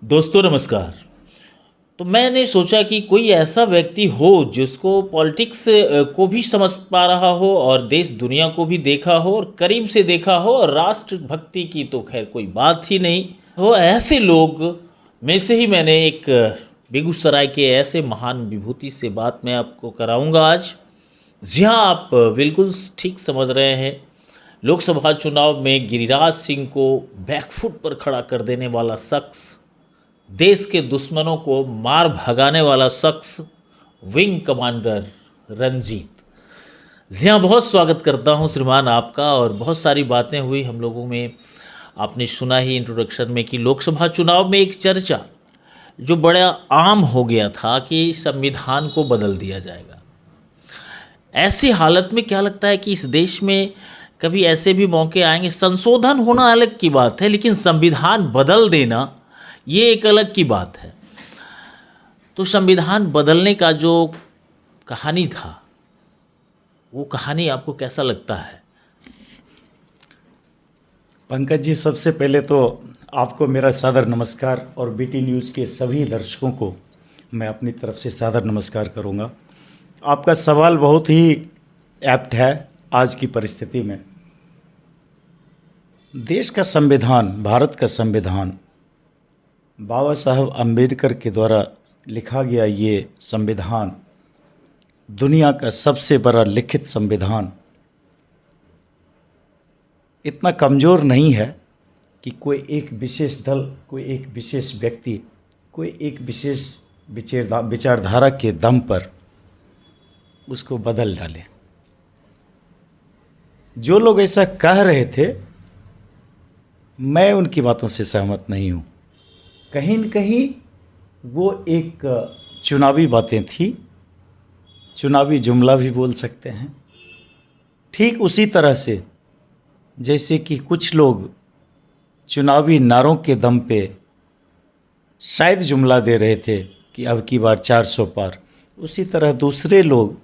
दोस्तों नमस्कार। तो मैंने सोचा कि कोई ऐसा व्यक्ति हो जिसको पॉलिटिक्स को भी समझ पा रहा हो और देश दुनिया को भी देखा हो और करीब से देखा हो, और राष्ट्रभक्ति की तो खैर कोई बात ही नहीं हो। ऐसे लोग में से ही मैंने एक बेगूसराय के ऐसे महान विभूति से बात मैं आपको कराऊंगा आज। जी हाँ, आप बिल्कुल ठीक समझ रहे हैं। लोकसभा चुनाव में गिरिराज सिंह को बैकफुट पर खड़ा कर देने वाला शख्स, देश के दुश्मनों को मार भगाने वाला शख्स, विंग कमांडर रंजीत। जी हाँ, बहुत स्वागत करता हूँ श्रीमान आपका। और बहुत सारी बातें हुई हम लोगों में, आपने सुना ही इंट्रोडक्शन में कि लोकसभा चुनाव में एक चर्चा जो बड़ा आम हो गया था कि संविधान को बदल दिया जाएगा। ऐसी हालत में क्या लगता है कि इस देश में कभी ऐसे भी मौके आएंगे? संशोधन होना अलग की बात है, लेकिन संविधान बदल देना ये एक अलग की बात है। तो संविधान बदलने का जो कहानी था, वो कहानी आपको कैसा लगता है? पंकज जी, सबसे पहले तो आपको मेरा सादर नमस्कार और बीटी न्यूज़ के सभी दर्शकों को मैं अपनी तरफ से सादर नमस्कार करूंगा। आपका सवाल बहुत ही एप्ट है आज की परिस्थिति में। देश का संविधान, भारत का संविधान, बाबा साहब अम्बेडकर के द्वारा लिखा गया ये संविधान, दुनिया का सबसे बड़ा लिखित संविधान, इतना कमज़ोर नहीं है कि कोई एक विशेष दल, कोई एक विशेष व्यक्ति, कोई एक विशेष विचारधारा के दम पर उसको बदल डाले। जो लोग ऐसा कह रहे थे, मैं उनकी बातों से सहमत नहीं हूँ। कहीं न कहीं वो एक चुनावी बातें थी, चुनावी जुमला भी बोल सकते हैं। ठीक उसी तरह से जैसे कि कुछ लोग चुनावी नारों के दम पे शायद जुमला दे रहे थे कि अब की बार 400 पार, उसी तरह दूसरे लोग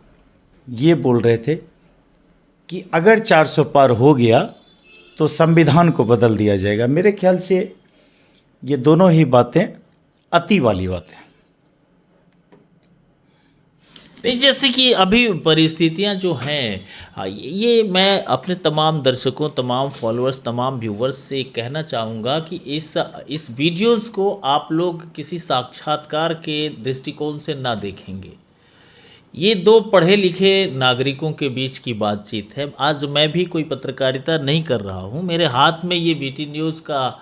ये बोल रहे थे कि अगर 400 पार हो गया तो संविधान को बदल दिया जाएगा। मेरे ख्याल से ये दोनों ही बातें अति वाली बातें। नहीं, जैसे कि अभी परिस्थितियां जो हैं, ये मैं अपने तमाम दर्शकों, तमाम फॉलोअर्स, तमाम व्यूवर्स से कहना चाहूँगा कि इस वीडियोस को आप लोग किसी साक्षात्कार के दृष्टिकोण से ना देखेंगे। ये दो पढ़े लिखे नागरिकों के बीच की बातचीत है। आज मैं भी कोई पत्रकारिता नहीं कर रहा हूँ। मेरे हाथ में ये बीटी न्यूज़ का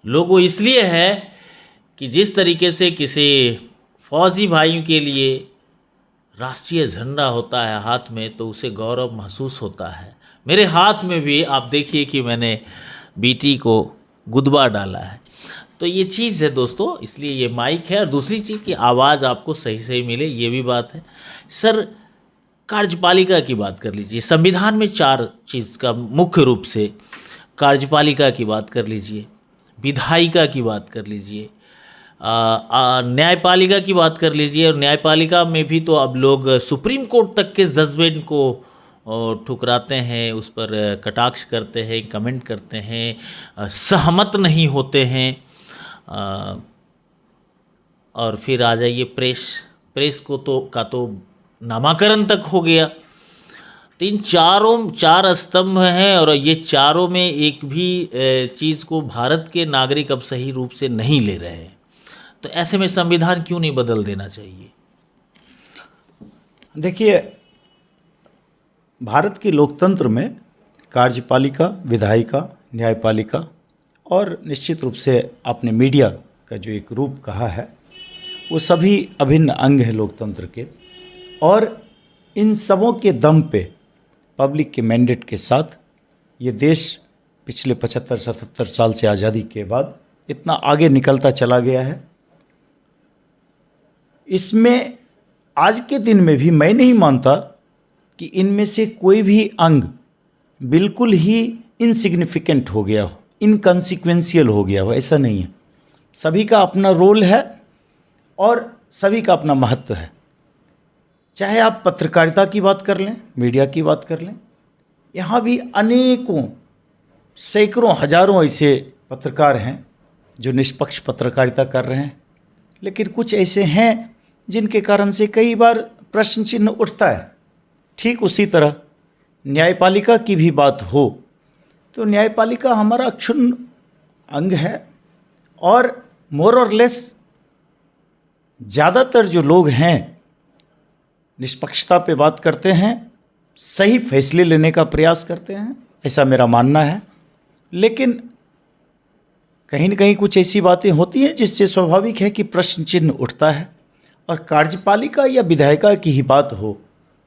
लोगो इसलिए है कि जिस तरीके से किसी फौजी भाइयों के लिए राष्ट्रीय झंडा होता है हाथ में, तो उसे गौरव महसूस होता है। मेरे हाथ में भी आप देखिए कि मैंने बीटी को गुदबा डाला है। तो ये चीज़ है दोस्तों, इसलिए ये माइक है। और दूसरी चीज़ कि आवाज़ आपको सही सही मिले, ये भी बात है। सर, कार्यपालिका की बात कर लीजिए। संविधान में 4 चीज़ का मुख्य रूप से, कार्यपालिका की बात कर लीजिए, विधायिका की बात कर लीजिए, न्यायपालिका की बात कर लीजिए। और न्यायपालिका में भी तो अब लोग सुप्रीम कोर्ट तक के जजमेंट को ठुकराते हैं, उस पर कटाक्ष करते हैं, कमेंट करते हैं, सहमत नहीं होते हैं। और फिर आ जाइए प्रेस को तो नामाकरण तक हो गया। तो इन चार स्तंभ हैं, और ये चारों में एक भी चीज़ को भारत के नागरिक अब सही रूप से नहीं ले रहे हैं। तो ऐसे में संविधान क्यों नहीं बदल देना चाहिए? देखिए, भारत के लोकतंत्र में कार्यपालिका, विधायिका, न्यायपालिका और निश्चित रूप से आपने मीडिया का जो एक रूप कहा है, वो सभी अभिन्न अंग हैं लोकतंत्र के। और इन सबों के दम पे, पब्लिक के मैंडेट के साथ, ये देश पिछले 75-77 साल से आज़ादी के बाद इतना आगे निकलता चला गया है। इसमें आज के दिन में भी मैं नहीं मानता कि इनमें से कोई भी अंग बिल्कुल ही इनसिग्निफिकेंट हो गया हो, इनकॉन्सिक्वेंशियल हो गया हो। ऐसा नहीं है। सभी का अपना रोल है और सभी का अपना महत्व है। चाहे आप पत्रकारिता की बात कर लें, मीडिया की बात कर लें, यहाँ भी अनेकों, सैकड़ों, हजारों ऐसे पत्रकार हैं जो निष्पक्ष पत्रकारिता कर रहे हैं, लेकिन कुछ ऐसे हैं जिनके कारण से कई बार प्रश्न चिन्ह उठता है। ठीक उसी तरह न्यायपालिका की भी बात हो तो न्यायपालिका हमारा अक्षुण्ण अंग है और मोर और लेस ज़्यादातर जो लोग हैं निष्पक्षता पे बात करते हैं, सही फैसले लेने का प्रयास करते हैं, ऐसा मेरा मानना है। लेकिन कहीं न कहीं कुछ ऐसी बातें होती हैं जिससे स्वाभाविक है कि प्रश्न चिन्ह उठता है। और कार्यपालिका या विधायिका की ही बात हो,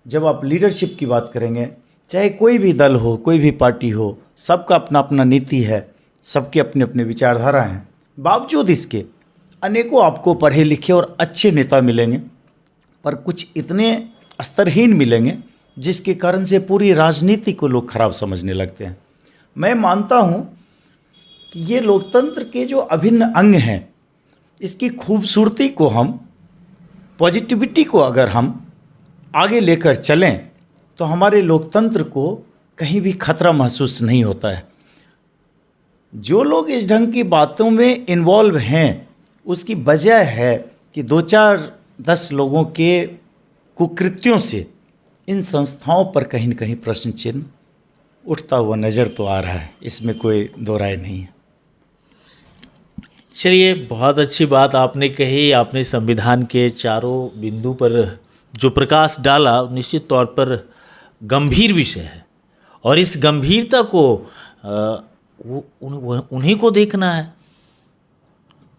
जब आप लीडरशिप की बात करेंगे, चाहे कोई भी दल हो, कोई भी पार्टी हो, सबका अपना अपना नीति है, सबके अपने अपने विचारधारा हैं। बावजूद इसके अनेकों आपको पढ़े लिखे और अच्छे नेता मिलेंगे, पर कुछ इतने स्तरहीन मिलेंगे जिसके कारण से पूरी राजनीति को लोग खराब समझने लगते हैं। मैं मानता हूँ कि ये लोकतंत्र के जो अभिन्न अंग हैं, इसकी खूबसूरती को हम, पॉजिटिविटी को अगर हम आगे लेकर चलें तो हमारे लोकतंत्र को कहीं भी खतरा महसूस नहीं होता है। जो लोग इस ढंग की बातों में इन्वॉल्व हैं, उसकी वजह है कि 2-4-10 लोगों के कुकृत्यों से इन संस्थाओं पर कहीं न कहीं प्रश्न चिन्ह उठता हुआ नज़र तो आ रहा है, इसमें कोई दो राय नहीं है। चलिए, बहुत अच्छी बात आपने कही। आपने संविधान के चारों बिंदु पर जो प्रकाश डाला, निश्चित तौर पर गंभीर विषय है और इस गंभीरता को उन्हीं को देखना है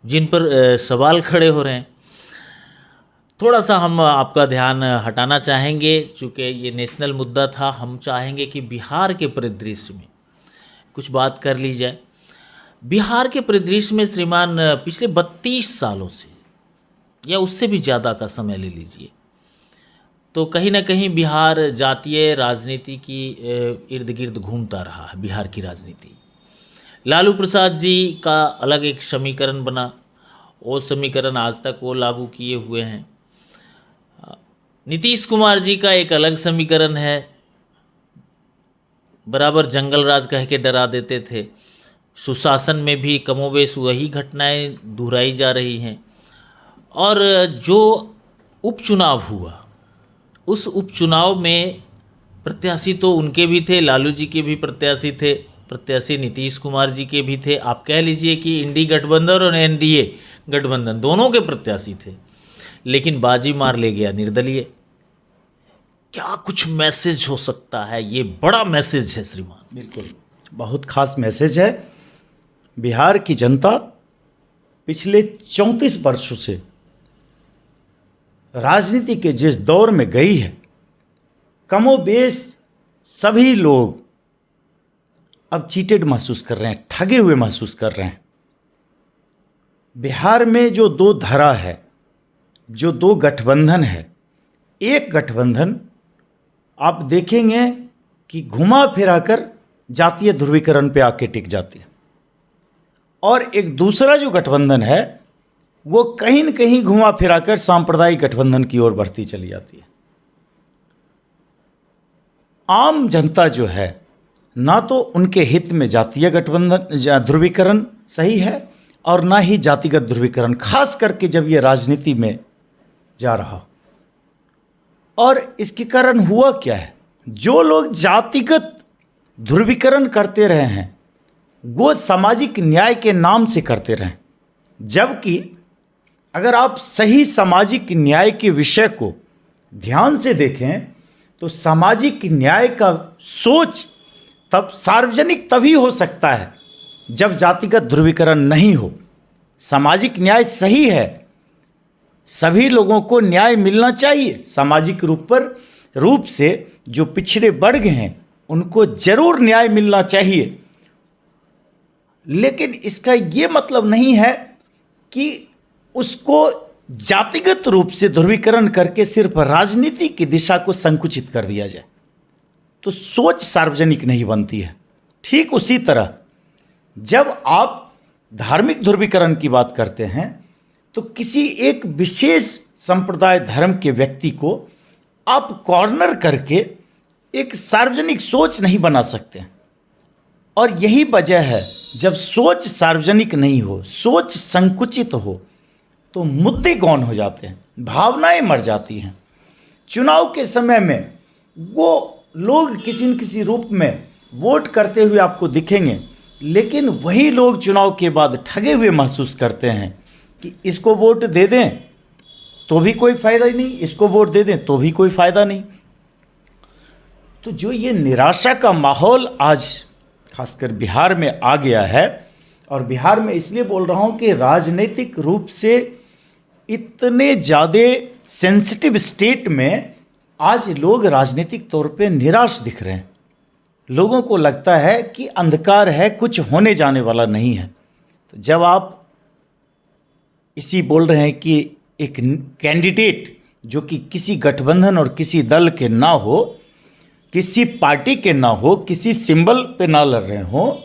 जिन पर सवाल खड़े हो रहे हैं। थोड़ा सा हम आपका ध्यान हटाना चाहेंगे, चूँकि ये नेशनल मुद्दा था। हम चाहेंगे कि बिहार के परिदृश्य में कुछ बात कर ली जाए। बिहार के परिदृश्य में श्रीमान पिछले 32 सालों से या उससे भी ज़्यादा का समय ले लीजिए, तो कहीं ना कहीं बिहार जातीय राजनीति की इर्द गिर्द घूमता रहा है। बिहार की राजनीति, लालू प्रसाद जी का अलग एक समीकरण बना, वो समीकरण आज तक वो लागू किए हुए हैं। नीतीश कुमार जी का एक अलग समीकरण है, बराबर जंगल राज कह के डरा देते थे। सुशासन में भी कमोबेश वही घटनाएं दोहराई जा रही हैं। और जो उपचुनाव हुआ, उस उपचुनाव में प्रत्याशी तो उनके भी थे, लालू जी के भी प्रत्याशी थे, प्रत्याशी नीतीश कुमार जी के भी थे। आप कह लीजिए कि इंडी गठबंधन और एनडीए गठबंधन दोनों के प्रत्याशी थे, लेकिन बाजी मार ले गया निर्दलीय। क्या कुछ मैसेज हो सकता है? ये बड़ा मैसेज है श्रीमान। बिल्कुल, बहुत खास मैसेज है। बिहार की जनता पिछले 34 वर्षों से राजनीति के जिस दौर में गई है, कमोबेश सभी लोग अब चीटेड महसूस कर रहे हैं, ठगे हुए महसूस कर रहे हैं। बिहार में जो दो धारा है, जो दो गठबंधन है, एक गठबंधन आप देखेंगे कि घुमा फिराकर जातीय ध्रुवीकरण पे आके टिक जाती है, और एक दूसरा जो गठबंधन है वो कहीं न कहीं घुमा फिराकर सांप्रदायिक गठबंधन की ओर बढ़ती चली जाती है। आम जनता जो है, ना तो उनके हित में जातीय गठबंधन ध्रुवीकरण सही है और ना ही जातिगत ध्रुवीकरण, खास करके जब ये राजनीति में जा रहा हो। और इसके कारण हुआ क्या है, जो लोग जातिगत ध्रुवीकरण करते रहे हैं वो सामाजिक न्याय के नाम से करते रहे, जबकि अगर आप सही सामाजिक न्याय के विषय को ध्यान से देखें तो सामाजिक न्याय का सोच तब सार्वजनिक तभी हो सकता है जब जातिगत ध्रुवीकरण नहीं हो। सामाजिक न्याय सही है, सभी लोगों को न्याय मिलना चाहिए। सामाजिक रूप से जो पिछड़े वर्ग हैं उनको जरूर न्याय मिलना चाहिए, लेकिन इसका ये मतलब नहीं है कि उसको जातिगत रूप से ध्रुवीकरण करके सिर्फ राजनीति की दिशा को संकुचित कर दिया जाए, तो सोच सार्वजनिक नहीं बनती है। ठीक उसी तरह जब आप धार्मिक ध्रुवीकरण की बात करते हैं तो किसी एक विशेष संप्रदाय धर्म के व्यक्ति को आप कॉर्नर करके एक सार्वजनिक सोच नहीं बना सकते। और यही वजह है जब सोच सार्वजनिक नहीं हो, सोच संकुचित हो, तो मुद्दे गौण हो जाते हैं, भावनाएं मर जाती हैं। चुनाव के समय में वो लोग किसी न किसी रूप में वोट करते हुए आपको दिखेंगे, लेकिन वही लोग चुनाव के बाद ठगे हुए महसूस करते हैं कि इसको वोट दे दें तो भी कोई फ़ायदा ही नहीं, इसको वोट दे दें तो भी कोई फ़ायदा नहीं। तो जो ये निराशा का माहौल आज खासकर बिहार में आ गया है, और बिहार में इसलिए बोल रहा हूँ कि राजनीतिक रूप से इतने ज़्यादा सेंसिटिव स्टेट में आज लोग राजनीतिक तौर पे निराश दिख रहे हैं। लोगों को लगता है कि अंधकार है, कुछ होने जाने वाला नहीं है। तो जब आप इसी बोल रहे हैं कि एक कैंडिडेट जो कि किसी गठबंधन और किसी दल के ना हो, किसी पार्टी के ना हो, किसी सिंबल पे ना लड़ रहे हो,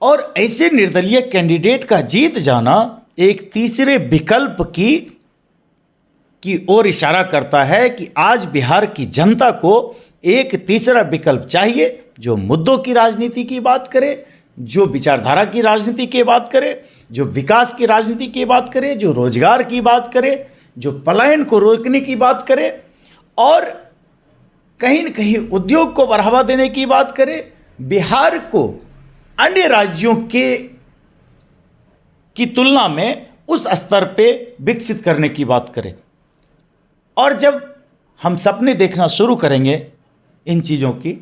और ऐसे निर्दलीय कैंडिडेट का जीत जाना एक तीसरे विकल्प की ओर इशारा करता है कि आज बिहार की जनता को एक तीसरा विकल्प चाहिए, जो मुद्दों की राजनीति की बात करे, जो विचारधारा की राजनीति की बात करे, जो विकास की राजनीति की बात करे, जो रोजगार की बात करे, जो पलायन को रोकने की बात करे, और कहीं न कहीं उद्योग को बढ़ावा देने की बात करे, बिहार को अन्य राज्यों की तुलना में उस स्तर पे विकसित करने की बात करे। और जब हम सपने देखना शुरू करेंगे इन चीज़ों की,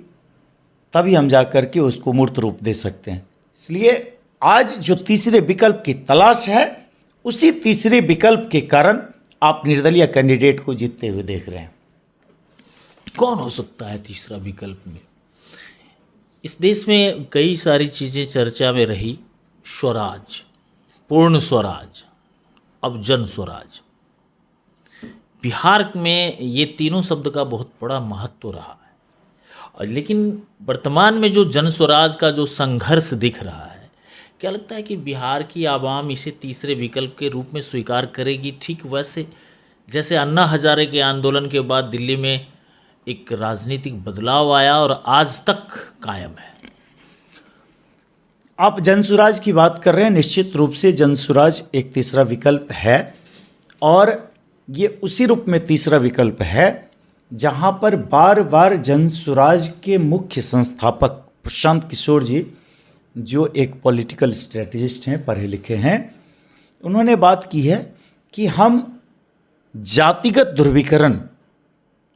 तभी हम जा कर के उसको मूर्त रूप दे सकते हैं। इसलिए आज जो तीसरे विकल्प की तलाश है, उसी तीसरे विकल्प के कारण आप निर्दलीय कैंडिडेट को जीतते हुए देख रहे हैं। कौन हो सकता है तीसरा विकल्प में? इस देश में कई सारी चीज़ें चर्चा में रही, स्वराज, पूर्ण स्वराज, अब जन स्वराज। बिहार में ये तीनों शब्द का बहुत बड़ा महत्व रहा है, और लेकिन वर्तमान में जो जन स्वराज का जो संघर्ष दिख रहा है, क्या लगता है कि बिहार की आवाम इसे तीसरे विकल्प के रूप में स्वीकार करेगी? ठीक वैसे जैसे अन्ना हजारे के आंदोलन के बाद दिल्ली में एक राजनीतिक बदलाव आया और आज तक कायम है। आप जनसुराज की बात कर रहे हैं, निश्चित रूप से जनसुराज एक तीसरा विकल्प है, और ये उसी रूप में तीसरा विकल्प है जहाँ पर बार बार जनसुराज के मुख्य संस्थापक प्रशांत किशोर जी, जो एक पॉलिटिकल स्ट्रेटजिस्ट हैं, पढ़े लिखे हैं, उन्होंने बात की है कि हम जातिगत ध्रुवीकरण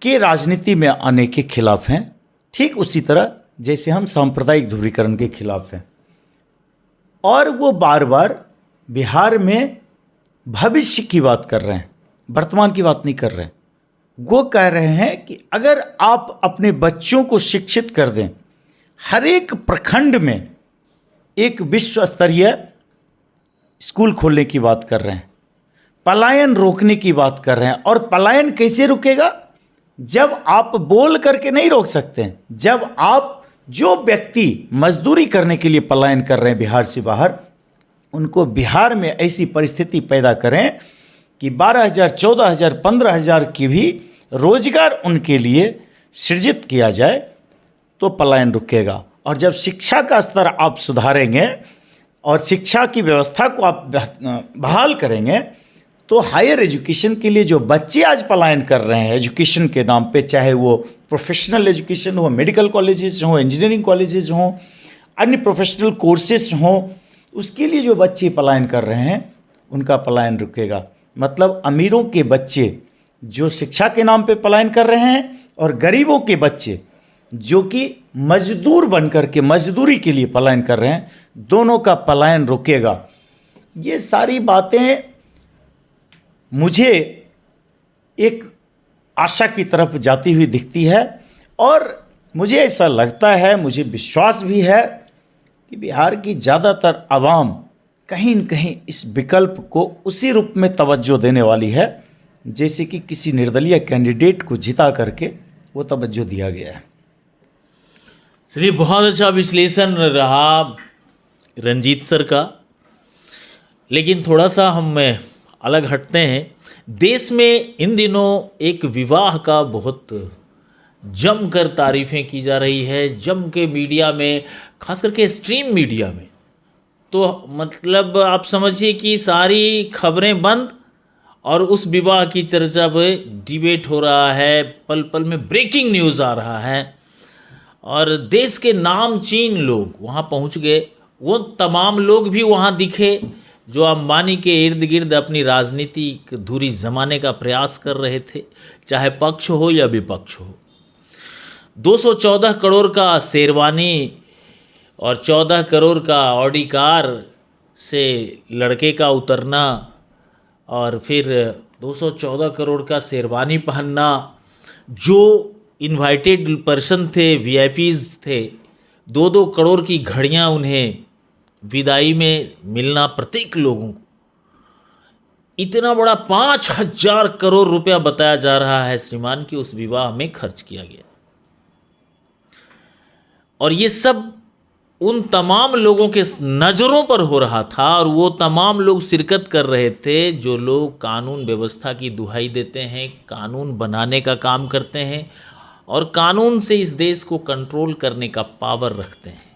के राजनीति में आने के खिलाफ हैं, ठीक उसी तरह जैसे हम सांप्रदायिक ध्रुवीकरण के खिलाफ हैं। और वो बार बार बिहार में भविष्य की बात कर रहे हैं, वर्तमान की बात नहीं कर रहे हैं। वो कह रहे हैं कि अगर आप अपने बच्चों को शिक्षित कर दें, हर एक प्रखंड में एक विश्व स्तरीय स्कूल खोलने की बात कर रहे हैं, पलायन रोकने की बात कर रहे हैं। और पलायन कैसे रुकेगा? जब आप बोल करके नहीं रोक सकते हैं, जब आप जो व्यक्ति मजदूरी करने के लिए पलायन कर रहे हैं बिहार से बाहर, उनको बिहार में ऐसी परिस्थिति पैदा करें कि 12,000, 14,000, 15,000 की भी रोजगार उनके लिए सृजित किया जाए, तो पलायन रुकेगा। और जब शिक्षा का स्तर आप सुधारेंगे और शिक्षा की व्यवस्था को आप बहाल करेंगे, तो हायर एजुकेशन के लिए जो बच्चे आज पलायन कर रहे हैं एजुकेशन के नाम पे, चाहे वो प्रोफेशनल एजुकेशन हो, मेडिकल कॉलेजेस हो, इंजीनियरिंग कॉलेजेस हों, अन्य प्रोफेशनल कोर्सेस हों, उसके लिए जो बच्चे पलायन कर रहे हैं, उनका पलायन रुकेगा। मतलब अमीरों के बच्चे जो शिक्षा के नाम पे पलायन कर रहे हैं, और गरीबों के बच्चे जो कि मजदूर बन कर के मजदूरी के लिए पलायन कर रहे हैं, दोनों का पलायन रुकेगा। ये सारी बातें मुझे एक आशा की तरफ जाती हुई दिखती है, और मुझे ऐसा लगता है, मुझे विश्वास भी है कि बिहार की ज़्यादातर आवाम कहीं न कहीं इस विकल्प को उसी रूप में तवज्जो देने वाली है जैसे कि किसी निर्दलीय कैंडिडेट को जिता करके वो तवज्जो दिया गया है। चलिए, बहुत अच्छा विश्लेषण रहा रंजीत सर का, लेकिन थोड़ा सा हम अलग हटते हैं। देश में इन दिनों एक विवाह का बहुत जमकर तारीफ़ें की जा रही है, जम के मीडिया में, खास करके स्ट्रीम मीडिया में तो मतलब आप समझिए कि सारी खबरें बंद और उस विवाह की चर्चा पे डिबेट हो रहा है, पल पल में ब्रेकिंग न्यूज़ आ रहा है और देश के नामचीन लोग वहाँ पहुँच गए। वो तमाम लोग भी वहाँ दिखे जो अंबानी के इर्द गिर्द अपनी राजनीतिक धुरी जमाने का प्रयास कर रहे थे, चाहे पक्ष हो या विपक्ष हो। 214 करोड़ का शेरवानी और 14 करोड़ का ऑडी कार से लड़के का उतरना और फिर 214 करोड़ का शेरवानी पहनना, जो इनवाइटेड पर्सन थे, वीआईपीज थे, 2-2 करोड़ की घड़ियां उन्हें विदाई में मिलना प्रत्येक लोगों को, इतना बड़ा 5,000 करोड़ रुपया बताया जा रहा है श्रीमान कि उस विवाह में खर्च किया गया। और ये सब उन तमाम लोगों के नज़रों पर हो रहा था और वो तमाम लोग शिरकत कर रहे थे जो लोग कानून व्यवस्था की दुहाई देते हैं, कानून बनाने का काम करते हैं और कानून से इस देश को कंट्रोल करने का पावर रखते हैं।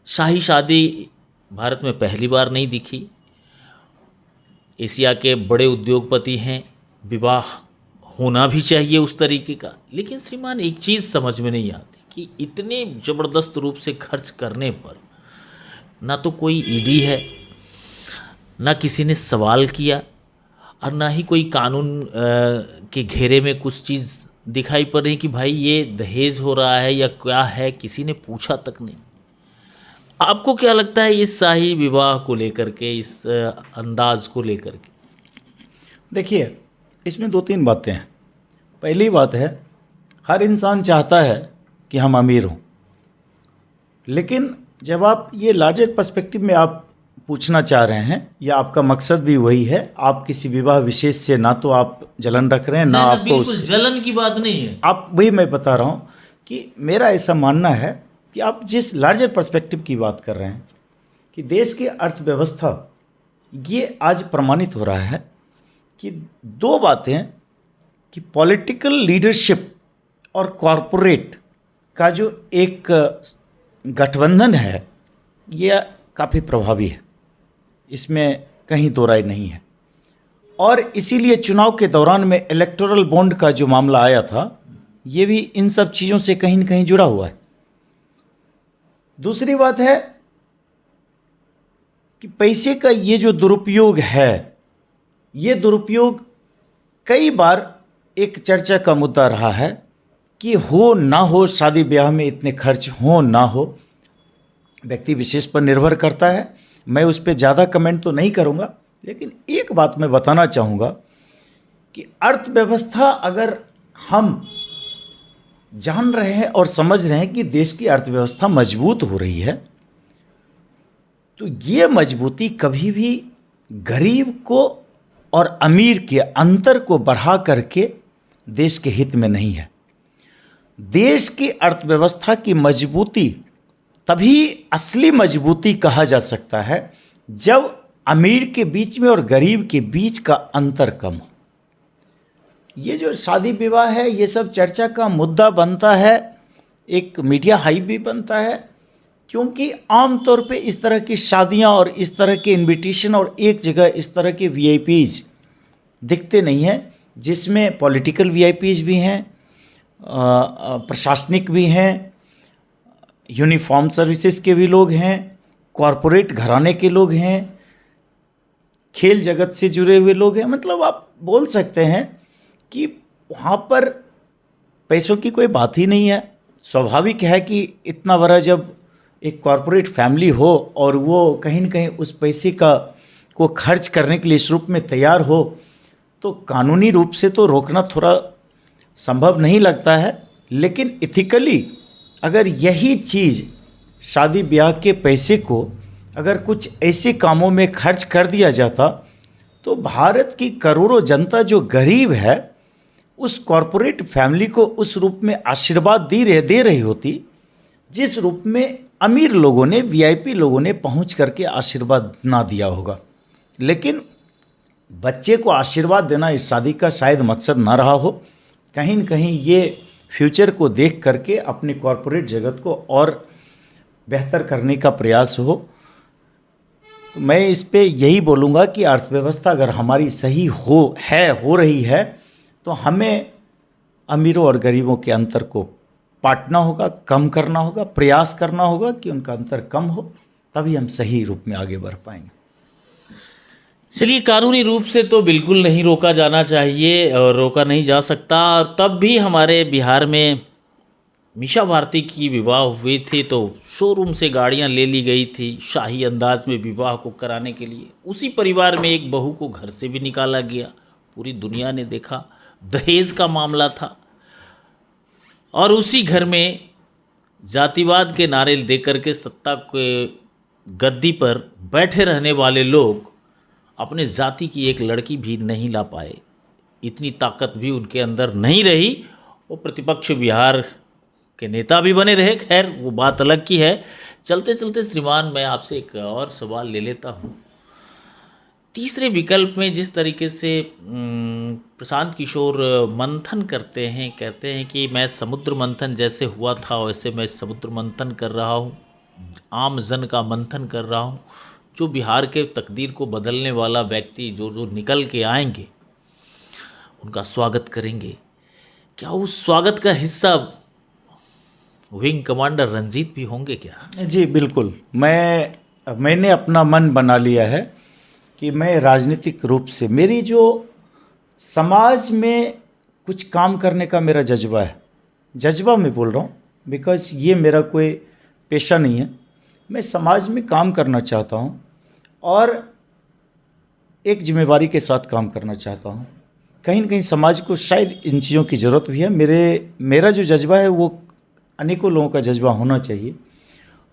शाही शादी भारत में पहली बार नहीं दिखी। एशिया के बड़े उद्योगपति हैं, विवाह होना भी चाहिए उस तरीके का, लेकिन श्रीमान एक चीज़ समझ में नहीं आती कि इतने ज़बरदस्त रूप से खर्च करने पर ना तो कोई ईडी है, ना किसी ने सवाल किया और ना ही कोई कानून के घेरे में कुछ चीज़ दिखाई पड़ रही कि भाई ये दहेज हो रहा है या क्या है, किसी ने पूछा तक नहीं। आपको क्या लगता है इस शाही विवाह को लेकर के, इस अंदाज को लेकर के? देखिए, इसमें 2-3 बातें हैं। पहली बात है, हर इंसान चाहता है कि हम अमीर हों, लेकिन जब आप ये लार्जर पर्सपेक्टिव में आप पूछना चाह रहे हैं या आपका मकसद भी वही है, आप किसी विवाह विशेष से ना तो आप जलन रख रहे हैं ना आपको बिल्कुल जलन की बात नहीं है। आप वही मैं बता रहा हूँ कि मेरा ऐसा मानना है कि आप जिस लार्जर पर्सपेक्टिव की बात कर रहे हैं कि देश की अर्थव्यवस्था, ये आज प्रमाणित हो रहा है कि 2 बातें कि पॉलिटिकल लीडरशिप और कॉरपोरेट का जो एक गठबंधन है ये काफ़ी प्रभावी है, इसमें कहीं दो राय नहीं है। और इसीलिए चुनाव के दौरान में इलेक्टोरल बॉन्ड का जो मामला आया था ये भी इन सब चीज़ों से कहीं न कहीं जुड़ा हुआ है। दूसरी बात है कि पैसे का ये जो दुरुपयोग है, ये दुरुपयोग कई बार एक चर्चा का मुद्दा रहा है कि हो ना हो, शादी ब्याह में इतने खर्च हो ना हो, व्यक्ति विशेष पर निर्भर करता है। मैं उस पर ज़्यादा कमेंट तो नहीं करूँगा, लेकिन एक बात मैं बताना चाहूँगा कि अर्थव्यवस्था अगर हम जान रहे हैं और समझ रहे हैं कि देश की अर्थव्यवस्था मजबूत हो रही है, तो ये मजबूती कभी भी गरीब को और अमीर के अंतर को बढ़ा करके देश के हित में नहीं है। देश की अर्थव्यवस्था की मजबूती तभी असली मजबूती कहा जा सकता है जब अमीर के बीच में और गरीब के बीच का अंतर कम हो। ये जो शादी विवाह है ये सब चर्चा का मुद्दा बनता है, एक मीडिया हाइप भी बनता है, क्योंकि आमतौर पे इस तरह की शादियां और इस तरह के इनविटेशन और एक जगह इस तरह के वीआईपीज दिखते नहीं हैं, जिसमें पॉलिटिकल वीआईपीज भी हैं, प्रशासनिक भी हैं, यूनिफॉर्म सर्विसेज के भी लोग हैं, कॉरपोरेट घराने के लोग हैं, खेल जगत से जुड़े हुए लोग हैं। मतलब आप बोल सकते हैं कि वहाँ पर पैसों की कोई बात ही नहीं है। स्वाभाविक है कि इतना बड़ा जब एक कॉरपोरेट फैमिली हो और वो कहीं न कहीं उस पैसे को खर्च करने के लिए इस रूप में तैयार हो, तो कानूनी रूप से तो रोकना थोड़ा संभव नहीं लगता है। लेकिन इथिकली अगर यही चीज़ शादी ब्याह के पैसे को अगर कुछ ऐसे कामों में खर्च कर दिया जाता, तो भारत की करोड़ों जनता जो गरीब है उस कॉरपोरेट फैमिली को उस रूप में आशीर्वाद दे रही होती जिस रूप में अमीर लोगों ने, वीआईपी लोगों ने पहुंच करके आशीर्वाद ना दिया होगा। लेकिन बच्चे को आशीर्वाद देना इस शादी का शायद मकसद ना रहा हो। कहीं न कहीं ये फ्यूचर को देख करके अपने कॉरपोरेट जगत को और बेहतर करने का प्रयास हो। तो मैं इस पे यही बोलूँगा कि अर्थव्यवस्था अगर हमारी सही हो रही है तो हमें अमीरों और गरीबों के अंतर को पाटना होगा, कम करना होगा, प्रयास करना होगा कि उनका अंतर कम हो, तभी हम सही रूप में आगे बढ़ पाएंगे। चलिए, कानूनी रूप से तो बिल्कुल नहीं रोका जाना चाहिए और रोका नहीं जा सकता। तब भी हमारे बिहार में मीशा भारती की विवाह हुई थी तो शोरूम से गाड़ियां ले ली गई थी शाही अंदाज में विवाह को कराने के लिए। उसी परिवार में एक बहू को घर से भी निकाला गया, पूरी दुनिया ने देखा। दहेज का मामला था और उसी घर में जातिवाद के नारे देकर के सत्ता के गद्दी पर बैठे रहने वाले लोग अपने जाति की एक लड़की भी नहीं ला पाए। इतनी ताकत भी उनके अंदर नहीं रही। वो प्रतिपक्ष बिहार के नेता भी बने रहे, खैर वो बात अलग की है। चलते चलते श्रीमान, मैं आपसे एक और सवाल ले लेता हूँ। तीसरे विकल्प में जिस तरीके से प्रशांत किशोर मंथन करते हैं, कहते हैं कि मैं समुद्र मंथन जैसे हुआ था वैसे मैं समुद्र मंथन कर रहा हूँ, आम जन का मंथन कर रहा हूँ। जो बिहार के तकदीर को बदलने वाला व्यक्ति जो निकल के आएंगे उनका स्वागत करेंगे। क्या उस स्वागत का हिस्सा विंग कमांडर रंजीत भी होंगे क्या? जी बिल्कुल, मैंने अपना मन बना लिया है कि मैं राजनीतिक रूप से, मेरी जो समाज में कुछ काम करने का मेरा जज्बा है, जज्बा मैं बोल रहा हूँ बिकॉज ये मेरा कोई पेशा नहीं है। मैं समाज में काम करना चाहता हूँ और एक जिम्मेवारी के साथ काम करना चाहता हूँ। कहीं न कहीं समाज को शायद इन चीज़ों की ज़रूरत भी है। मेरा जो जज्बा है वो अनेकों लोगों का जज्बा होना चाहिए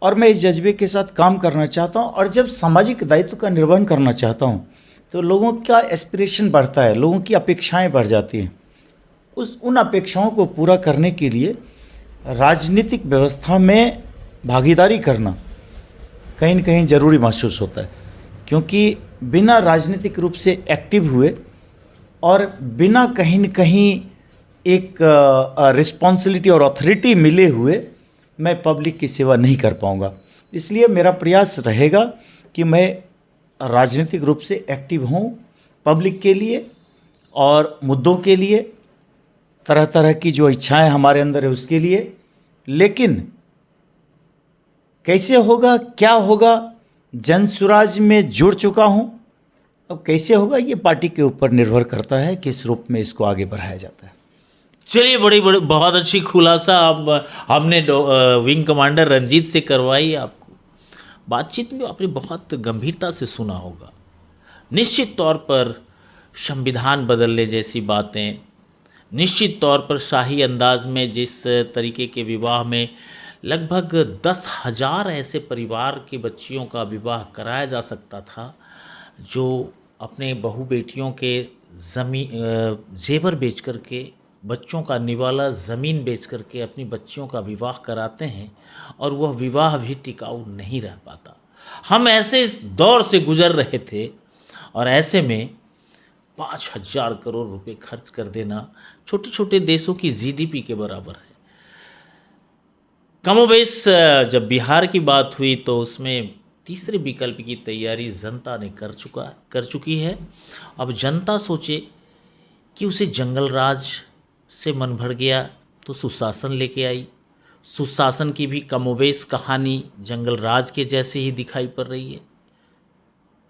और मैं इस जज्बे के साथ काम करना चाहता हूँ। और जब सामाजिक दायित्व का निर्वहन करना चाहता हूँ तो लोगों का एस्पिरेशन बढ़ता है, लोगों की अपेक्षाएं बढ़ जाती हैं। उन अपेक्षाओं को पूरा करने के लिए राजनीतिक व्यवस्था में भागीदारी करना कहीं न कहीं ज़रूरी महसूस होता है, क्योंकि बिना राजनीतिक रूप से एक्टिव हुए और बिना कहीं न कहीं एक रिस्पॉन्सिबिलिटी और अथॉरिटी मिले हुए मैं पब्लिक की सेवा नहीं कर पाऊँगा। इसलिए मेरा प्रयास रहेगा कि मैं राजनीतिक रूप से एक्टिव हूँ पब्लिक के लिए और मुद्दों के लिए, तरह तरह की जो इच्छाएं हमारे अंदर है उसके लिए। लेकिन कैसे होगा, क्या होगा, जनसुराज में जुड़ चुका हूँ, अब कैसे होगा ये पार्टी के ऊपर निर्भर करता है किस रूप में इसको आगे बढ़ाया जाता है। चलिए, बड़ी बहुत अच्छी खुलासा हमने विंग कमांडर रंजीत से करवाई। आपको बातचीत में आपने बहुत गंभीरता से सुना होगा। निश्चित तौर पर संविधान बदलने जैसी बातें, निश्चित तौर पर शाही अंदाज में जिस तरीके के विवाह में लगभग 10,000 ऐसे परिवार के बच्चियों का विवाह कराया जा सकता था जो अपने बहू बेटियों के जेवर बेच कर के, बच्चों का निवाला ज़मीन बेच करके अपनी बच्चियों का विवाह कराते हैं और वह विवाह भी टिकाऊ नहीं रह पाता। हम ऐसे इस दौर से गुजर रहे थे और ऐसे में 5,000 करोड़ रुपए खर्च कर देना छोटे छोटे देशों की जीडीपी के बराबर है। कमोबेश जब बिहार की बात हुई तो उसमें तीसरे विकल्प की तैयारी जनता ने कर चुकी है। अब जनता सोचे कि उसे जंगल राज से मन भर गया तो सुशासन लेके आई। सुशासन की भी कमोबेश कहानी जंगल राज के जैसे ही दिखाई पड़ रही है।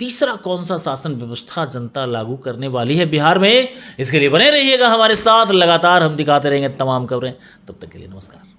तीसरा कौन सा शासन व्यवस्था जनता लागू करने वाली है बिहार में, इसके लिए बने रहिएगा हमारे साथ। लगातार हम दिखाते रहेंगे तमाम खबरें। तब तक के लिए नमस्कार।